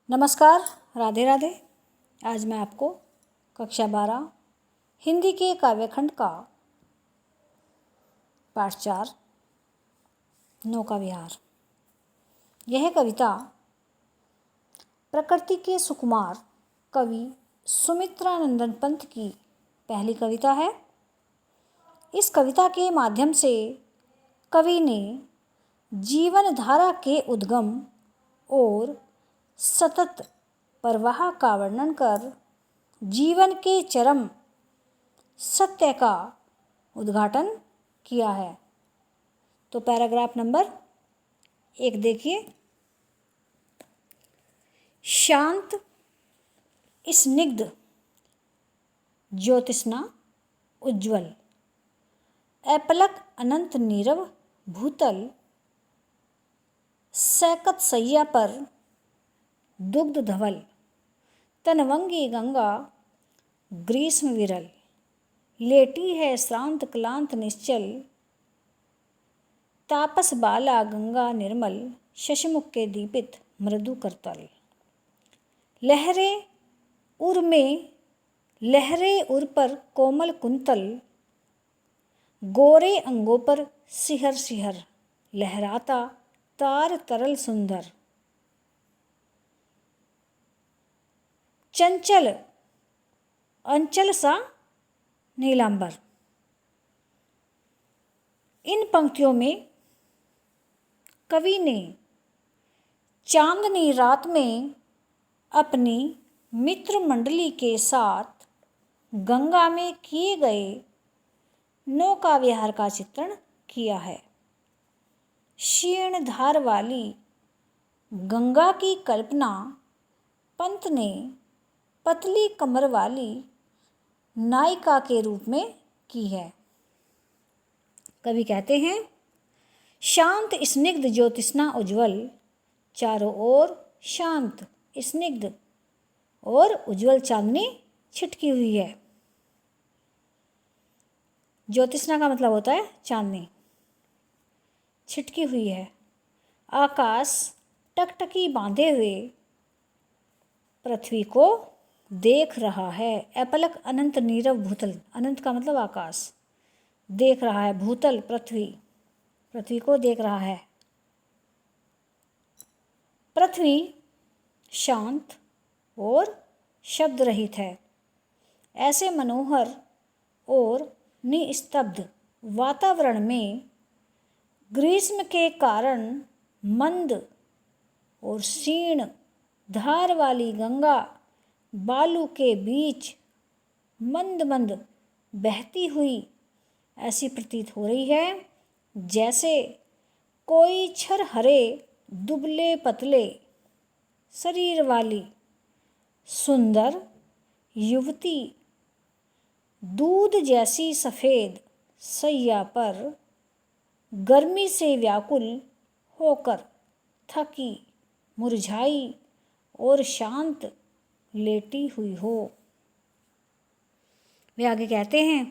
नमस्कार, राधे राधे। आज मैं आपको कक्षा 12 हिंदी के काव्यखंड का पाठ 4 नौका विहार। यह कविता प्रकृति के सुकुमार कवि सुमित्रानंदन पंत की पहली कविता है। इस कविता के माध्यम से कवि ने जीवन धारा के उद्गम और सतत प्रवाह का वर्णन कर जीवन के चरम सत्य का उद्घाटन किया है। तो पैराग्राफ नंबर 1 देखिए। शांत स्निग्ध ज्योत्स्ना उज्ज्वल अपलक अनंत नीरव भूतल सैकत सैया पर दुग्ध धवल तनवंगी गंगा ग्रीष्म विरल लेटी है श्रांत क्लांत निश्चल तापस बाला गंगा निर्मल शशमुख के दीपित मृदु करतल लहरे उर पर कोमल कुंतल गोरे अंगों पर सिहर सिहर लहराता तार तरल सुंदर चंचल अंचल सा नीलांबर। इन पंक्तियों में कवि ने चांदनी रात में अपनी मित्र मंडली के साथ गंगा में किए गए नौका विहार का चित्रण किया है। क्षीण धार वाली गंगा की कल्पना पंत ने पतली कमर वाली नायिका के रूप में की है। कवि कहते हैं, शांत स्निग्ध ज्योत्स्ना उज्ज्वल, चारों ओर शांत स्निग्ध और उज्ज्वल चांदनी छिटकी हुई है। ज्योत्स्ना का मतलब होता है चांदनी, छिटकी हुई है। आकाश टकटकी बांधे हुए पृथ्वी को देख रहा है। अपलक अनंत नीरव भूतल, अनंत का मतलब आकाश, देख रहा है। भूतल पृथ्वी को देख रहा है। पृथ्वी शांत और शब्द रहित है। ऐसे मनोहर और निस्तब्ध वातावरण में ग्रीष्म के कारण मंद और क्षीण धार वाली गंगा बालू के बीच मंद मंद बहती हुई ऐसी प्रतीत हो रही है, जैसे कोई छरहरे दुबले पतले शरीर वाली सुंदर युवती दूध जैसी सफ़ेद सैया पर गर्मी से व्याकुल होकर थकी मुरझाई और शांत लेटी हुई हो। वे आगे कहते हैं,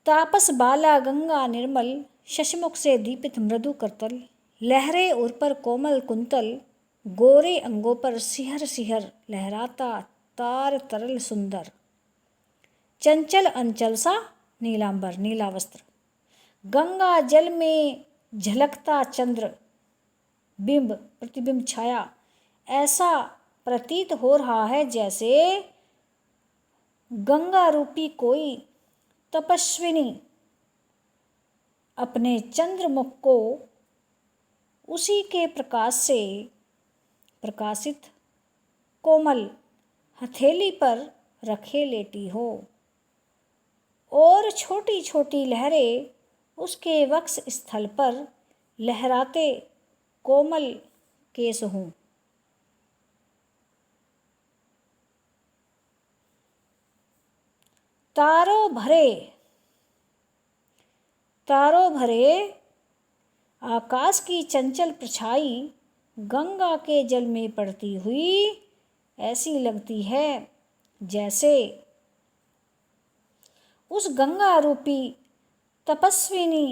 तापस बाला गंगा निर्मल शशमुख से दीपित मृदु करतल लहरे उर पर कोमल कुंतल गोरे अंगों पर सिहर सिहर लहराता तार तरल सुंदर चंचल अंचल सा नीलांबर नीला वस्त्र गंगा जल में झलकता चंद्र बिंब प्रतिबिंब छाया। ऐसा प्रतीत हो रहा है जैसे गंगा रूपी कोई तपस्विनी अपने चंद्रमुख को उसी के प्रकाश से प्रकाशित कोमल हथेली पर रखे लेटी हो और छोटी छोटी लहरें उसके वक्ष स्थल पर लहराते कोमल केस हों। तारों भरे आकाश की चंचल परछाई गंगा के जल में पड़ती हुई ऐसी लगती है जैसे उस गंगा रूपी तपस्विनी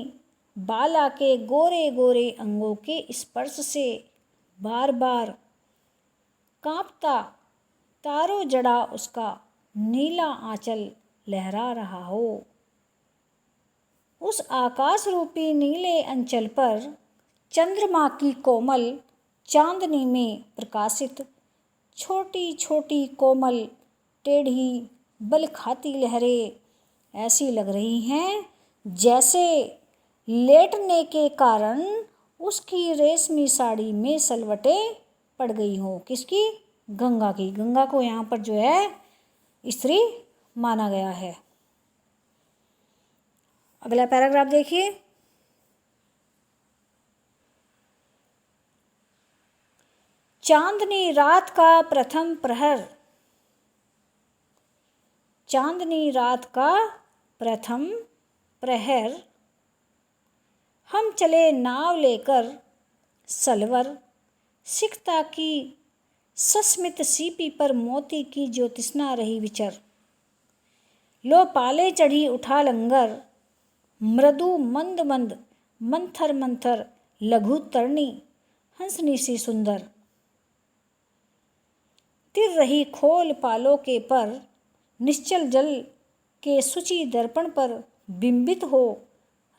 बाला के गोरे गोरे अंगों के स्पर्श से बार बार कांपता तारो जड़ा उसका नीला आंचल लहरा रहा हो। उस आकाश रूपी नीले अंचल पर चंद्रमा की कोमल चांदनी में प्रकाशित छोटी छोटी कोमल टेढ़ी बल खाती लहरें ऐसी लग रही हैं जैसे लेटने के कारण उसकी रेशमी साड़ी में सलवटें पड़ गई हो। किसकी? गंगा की। गंगा को यहाँ पर जो है स्त्री माना गया है। अगला पैराग्राफ देखिए। चांदनी रात का प्रथम प्रहर। चांदनी रात का प्रथम प्रहर, हम चले नाव लेकर सलवर, सिकता की सस्मित सीपी पर मोती की ज्योतिष्ना रही विचर। लो पाले चढ़ी उठा लंगर, मृदु मंद मंद मंथर मंथर लघु तरणी हंसनी सी सुंदर। तिर रही खोल पालों के पर, निश्चल जल के सुचि दर्पण पर बिंबित हो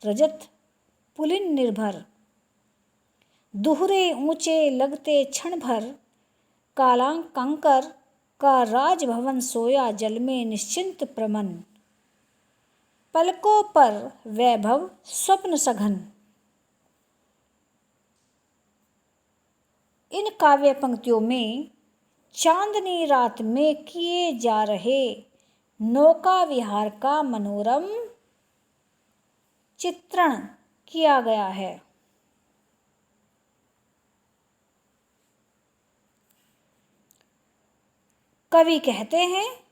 रजत पुलिन निर्भर। दुहरे ऊंचे लगते क्षण भर, कालांक कंकर का राजभवन सोया जल में निश्चिंत प्रमन। पलकों पर वैभव स्वप्न सघन। इन काव्य पंक्तियों में चांदनी रात में किए जा रहे नौका विहार का मनोरम चित्रण किया गया है। कवि कहते हैं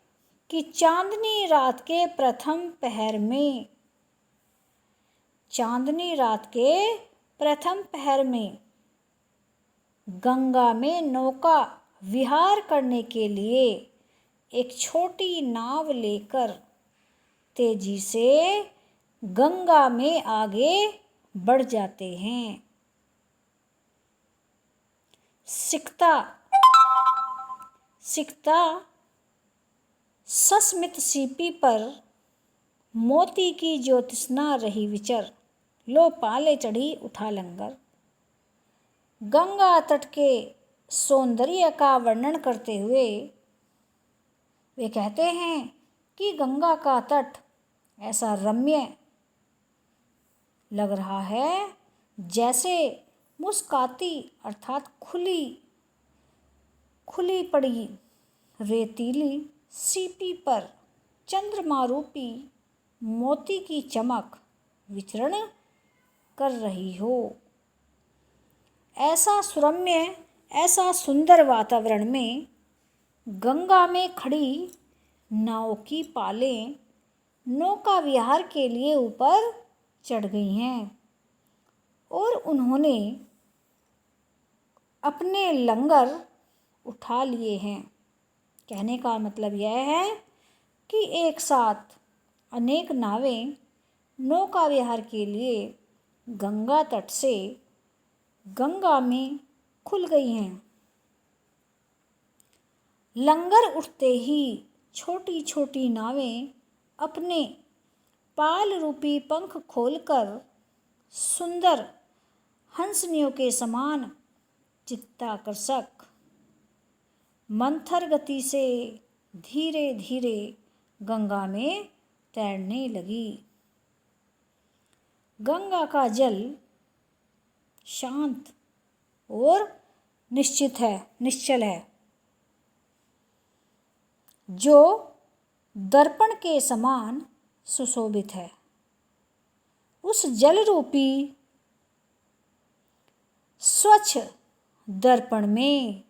कि चांदनी रात के प्रथम पहर में, चांदनी रात के प्रथम पहर में गंगा में नौका विहार करने के लिए एक छोटी नाव लेकर तेजी से गंगा में आगे बढ़ जाते हैं। सिकता सिकता सस्मित सीपी पर मोती की ज्योतिष्ना रही विचर। लो पाले चढ़ी उठा लंगर। गंगा तट के सौंदर्य का वर्णन करते हुए वे कहते हैं कि गंगा का तट ऐसा रम्य लग रहा है जैसे मुस्काती अर्थात खुली पड़ी रेतीली सीपी पर चंद्रमा रूपी मोती की चमक विचरण कर रही हो। ऐसा सुरम्य, ऐसा सुंदर वातावरण में गंगा में खड़ी नाव की पालें नौका विहार के लिए ऊपर चढ़ गई हैं और उन्होंने अपने लंगर उठा लिए हैं। कहने का मतलब यह है कि एक साथ अनेक नावें नौका विहार के लिए गंगा तट से गंगा में खुल गई हैं। लंगर उठते ही छोटी छोटी नावें अपने पाल रूपी पंख खोलकर सुंदर हंसनियों के समान चित्ताकर्षक मंथर गति से धीरे धीरे गंगा में तैरने लगी। गंगा का जल शांत और निश्चल है, जो दर्पण के समान सुशोभित है। उस जल रूपी स्वच्छ दर्पण में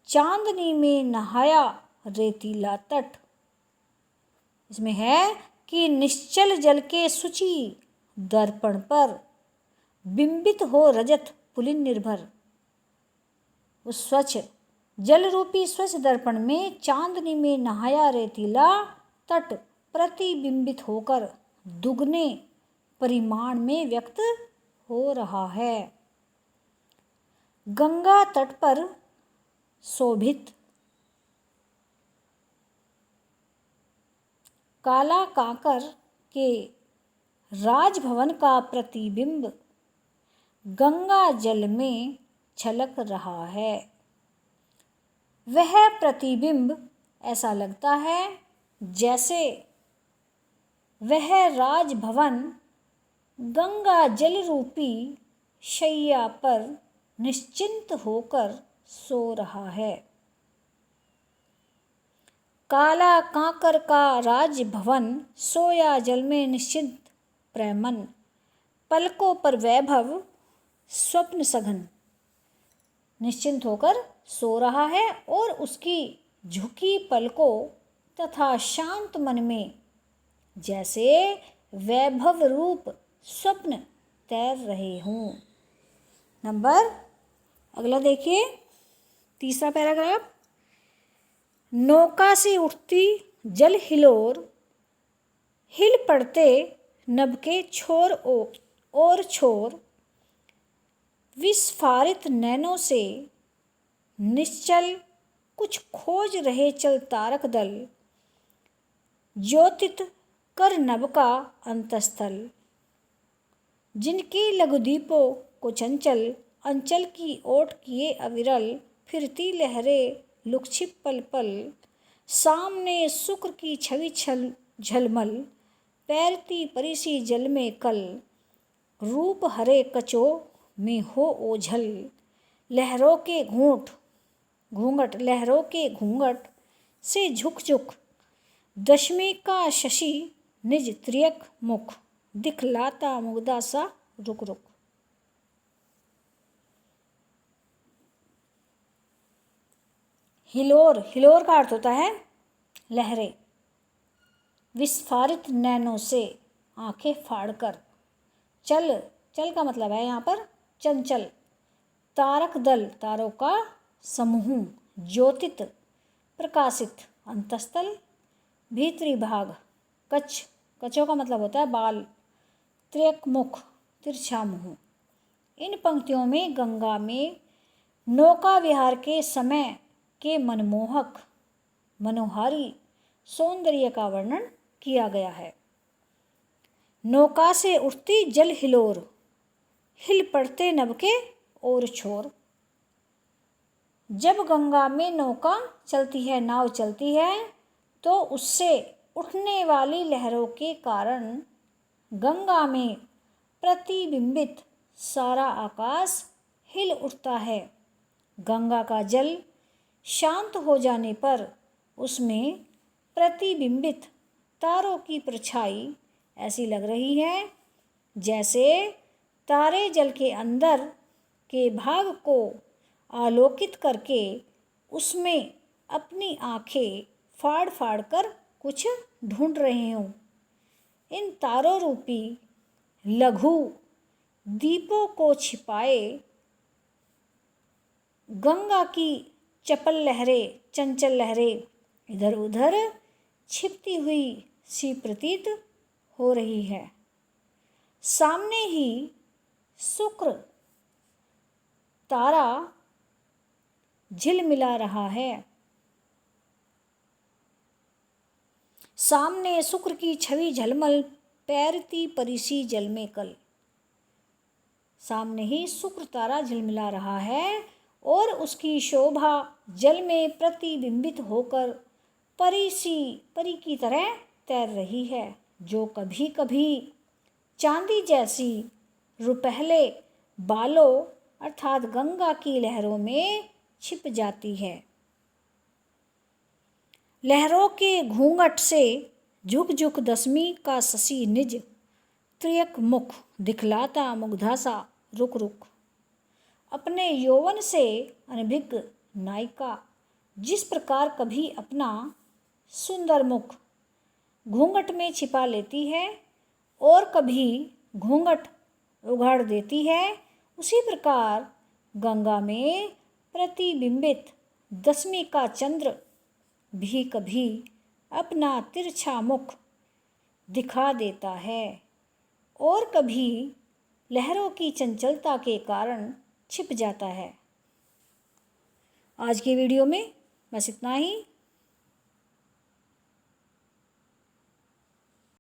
चांदनी में नहाया रेतीला तट। इसमें है कि निश्चल जल के सुचि दर्पण पर बिंबित हो रजत पुलिन निर्भर। उस स्वच्छ जल रूपी स्वच्छ दर्पण में चांदनी में नहाया रेतीला तट प्रतिबिंबित होकर दुगने परिमाण में व्यक्त हो रहा है। गंगा तट पर शोभित काला कांकर के राजभवन का प्रतिबिंब गंगा जल में छलक रहा है। वह प्रतिबिंब ऐसा लगता है जैसे वह राजभवन गंगा जल रूपी शैया पर निश्चिंत होकर सो रहा है। काला कांकर का राजभवन सोया जल में निश्चिंत प्रेमन, पलकों पर वैभव स्वप्न सघन निश्चिंत होकर सो रहा है और उसकी झुकी पलकों तथा शांत मन में जैसे वैभव रूप स्वप्न तैर रहे हों। अगला देखिए, तीसरा पैराग्राफ। नौका से उठती जल हिलोर, हिल पड़ते नभ के छोर और छोर, विस्फारित नैनों से निश्चल कुछ खोज रहे चल तारक दल, ज्योतित कर नभ का अंतस्थल, जिनके लघुदीपों को चंचल अंचल की ओट किए अविरल, फिरती लहरें लुकछिप पल पल, सामने शुक्र की छवि झलमल, तैरती परिसी जल में कल, रूप हरे कचो में हो ओझल, लहरों के घूंघट लहरों के घूंघट से झुक झुक, दशमी का शशि निज त्रियक मुख, दिखलाता मुग्धा सा रुक रुक। हिलोर का अर्थ होता है लहरें। विस्फारित नैनों से आंखें फाड़कर, चल का मतलब है यहाँ पर चंचल, तारक दल तारों का समूह, ज्योतित प्रकाशित, अंतस्थल भीतरी भाग, कचों का मतलब होता है बाल, त्रियक मुख तिरछा मुंह। इन पंक्तियों में गंगा में नौका विहार के समय के मनोहारी सौंदर्य का वर्णन किया गया है। नौका से उठती जल हिलोर, हिल पड़ते नभ के और छोर। जब गंगा में नौका चलती है, नाव चलती है, तो उससे उठने वाली लहरों के कारण गंगा में प्रतिबिंबित सारा आकाश हिल उठता है। गंगा का जल शांत हो जाने पर उसमें प्रतिबिंबित तारों की परछाई ऐसी लग रही है जैसे तारे जल के अंदर के भाग को आलोकित करके उसमें अपनी आंखें फाड़ फाड़ कर कुछ ढूंढ रहे हों। इन तारों रूपी लघु दीपों को छिपाए गंगा की चंचल लहरें इधर उधर छिपती हुई सी प्रतीत हो रही है। सामने ही शुक्र तारा झिलमिला रहा है। सामने शुक्र की छवि झलमल, तैरती परिसी जल में कल। सामने ही शुक्र तारा झिलमिला रहा है और उसकी शोभा जल में प्रतिबिंबित होकर परी की तरह तैर रही है, जो कभी कभी चांदी जैसी रुपहले बालों अर्थात गंगा की लहरों में छिप जाती है। लहरों के घूंघट से झुक झुक दशमी का शशि निज त्रियक मुख, दिखलाता मुग्धा सा रुक रुक। अपने यौवन से अनभिज्ञ नायिका जिस प्रकार कभी अपना सुंदर मुख घूंघट में छिपा लेती है और कभी घूंघट उघाड़ देती है, उसी प्रकार गंगा में प्रतिबिंबित दशमी का चंद्र भी कभी अपना तिरछा मुख दिखा देता है और कभी लहरों की चंचलता के कारण छिप जाता है। आज की वीडियो में बस इतना ही।